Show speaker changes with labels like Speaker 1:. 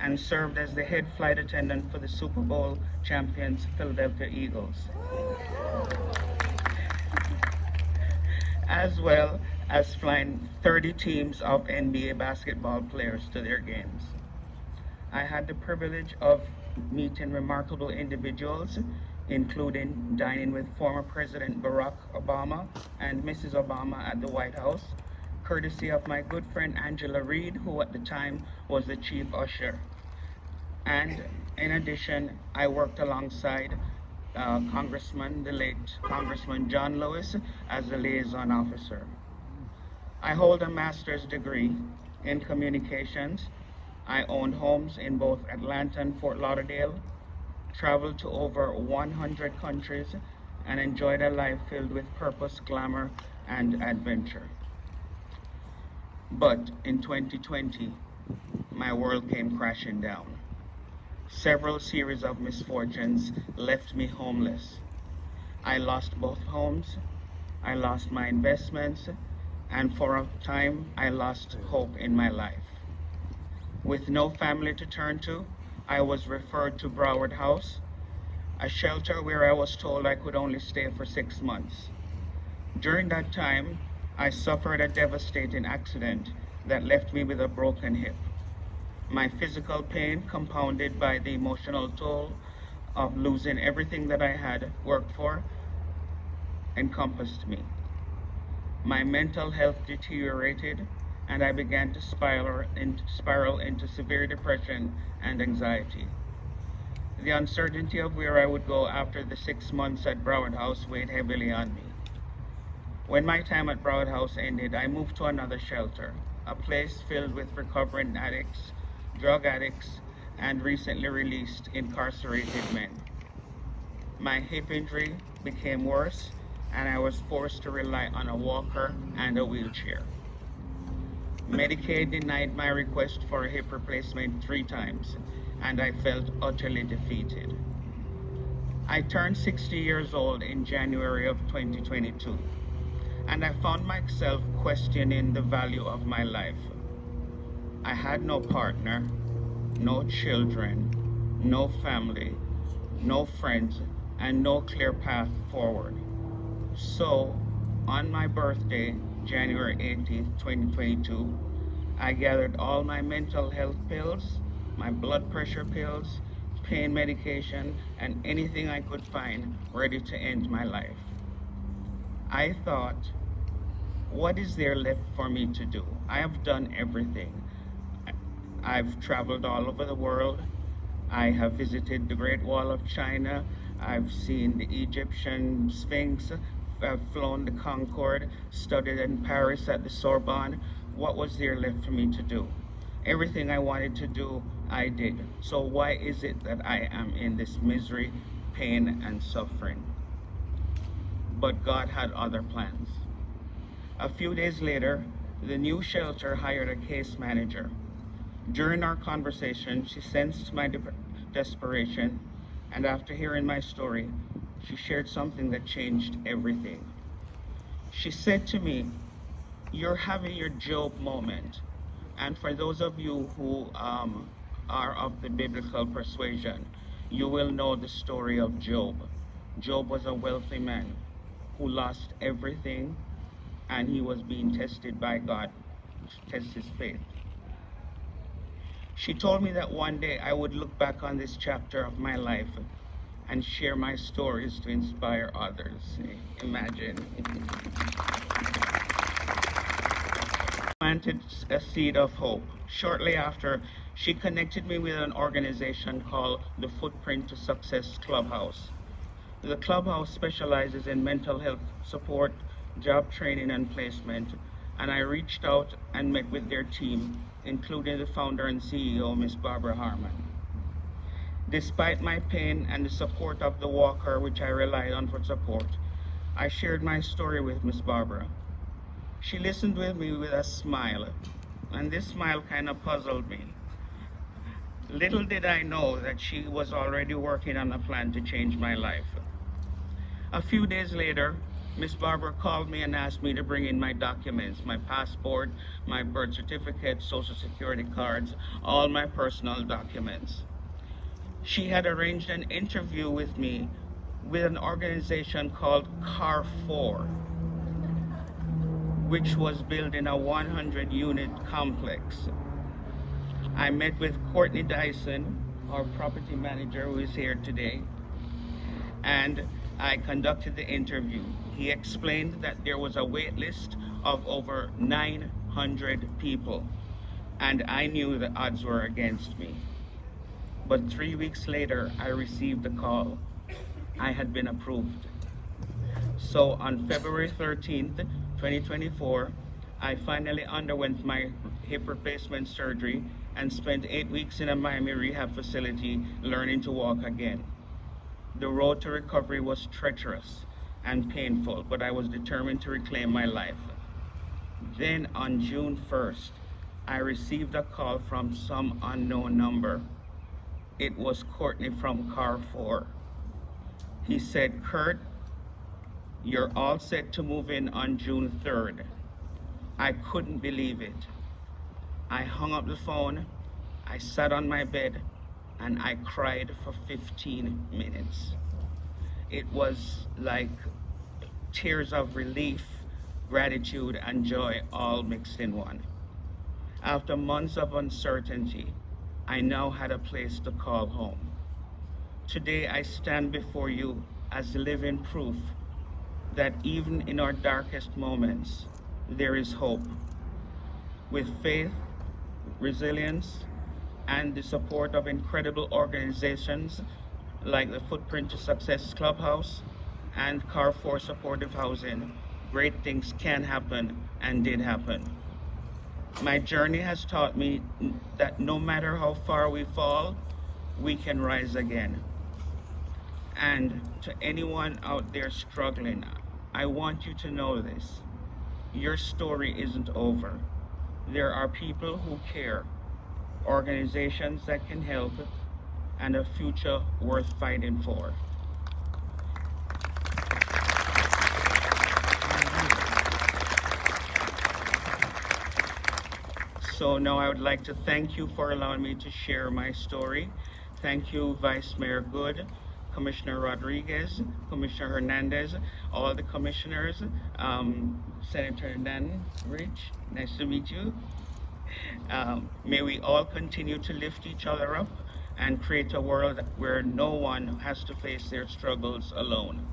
Speaker 1: and served as the head flight attendant for the Super Bowl champions Philadelphia Eagles, as well as flying 30 teams of NBA basketball players to their games. I had the privilege of meeting remarkable individuals, including dining with former President Barack Obama and Mrs. Obama at the White House, courtesy of my good friend Angela Reed, who at the time was the chief usher. And in addition, I worked alongside the late Congressman John Lewis, as the liaison officer. I hold a master's degree in communications. I owned homes in both Atlanta and Fort Lauderdale, traveled to over 100 countries, and enjoyed a life filled with purpose, glamour, and adventure. But in 2020, my world came crashing down. Several series of misfortunes left me homeless. I lost both homes, I lost my investments, and for a time, I lost hope in my life. With no family to turn to, I was referred to Broward House, a shelter where I was told I could only stay for 6 months. During that time, I suffered a devastating accident that left me with a broken hip. My physical pain, compounded by the emotional toll of losing everything that I had worked for, encompassed me. My mental health deteriorated, and I began to spiral into severe depression and anxiety. The uncertainty of where I would go after the 6 months at Broward House weighed heavily on me. When my time at Broward House ended, I moved to another shelter, a place filled with recovering addicts, drug addicts, and recently released incarcerated men. My hip injury became worse, and I was forced to rely on a walker and a wheelchair. Medicaid denied my request for a hip replacement 3 times, and I felt utterly defeated. I turned 60 years old in January of 2022, and I found myself questioning the value of my life. I had no partner, no children, no family, no friends, and no clear path forward. So, on my birthday, January 18th, 2022, I gathered all my mental health pills, my blood pressure pills, pain medication, and anything I could find ready to end my life. I thought, what is there left for me to do? I have done everything. I've traveled all over the world. I have visited the Great Wall of China. I've seen the Egyptian Sphinx. I've flown the Concorde, studied in Paris at the Sorbonne. What was there left for me to do? Everything I wanted to do, I did. So why is it that I am in this misery, pain, and suffering? But God had other plans. A few days later, the new shelter hired a case manager. During our conversation, she sensed my desperation, and after hearing my story, she shared something that changed everything. She said to me, "You're having your Job moment." And for those of you who are of the biblical persuasion, you will know the story of Job. Job was a wealthy man who lost everything, and he was being tested by God to test his faith. She told me that one day I would look back on this chapter of my life and share my stories to inspire others. Imagine. Planted a seed of hope. Shortly after, she connected me with an organization called the Footprint to Success Clubhouse. The clubhouse specializes in mental health support, job training, and placement, and I reached out and met with their team, including the founder and CEO, Ms. Barbara Harmon. Despite my pain and the support of the walker, which I relied on for support, I shared my story with Ms. Barbara. She listened with me with a smile, and this smile kind of puzzled me. Little did I know that she was already working on a plan to change my life. A few days later, Miss Barber called me and asked me to bring in my documents, my passport, my birth certificate, social security cards, all my personal documents. She had arranged an interview with me with an organization called Carrfour, which was built in a 100-unit complex. I met with Courtney Dyson, our property manager who is here today, and I conducted the interview. He explained that there was a wait list of over 900 people, and I knew the odds were against me. But 3 weeks later, I received the call. I had been approved. So on February 13th, 2024, I finally underwent my hip replacement surgery and spent 8 weeks in a Miami rehab facility learning to walk again. The road to recovery was treacherous and painful, but I was determined to reclaim my life. Then on June 1st, I received a call from some unknown number. It was Courtney from Carrfour. He said, "Kurt, you're all set to move in on June 3rd. I couldn't believe it. I hung up the phone, I sat on my bed, and I cried for 15 minutes. It was like tears of relief, gratitude, and joy all mixed in one. After months of uncertainty, I now had a place to call home. Today I stand before you as living proof that even in our darkest moments, there is hope. With faith, resilience, and the support of incredible organizations like the Footprint to Success Clubhouse and Carrefour Supportive Housing, great things can happen and did happen. My journey has taught me that no matter how far we fall, we can rise again. And to anyone out there struggling, I want you to know this. Your story isn't over. There are people who care, organizations that can help, and a future worth fighting for. So now I would like to thank you for allowing me to share my story. Thank you, Vice Mayor Good, Commissioner Rodriguez, Commissioner Hernandez, all the commissioners, Senator Dan Rich, nice to meet you. May we all continue to lift each other up and create a world where no one has to face their struggles alone.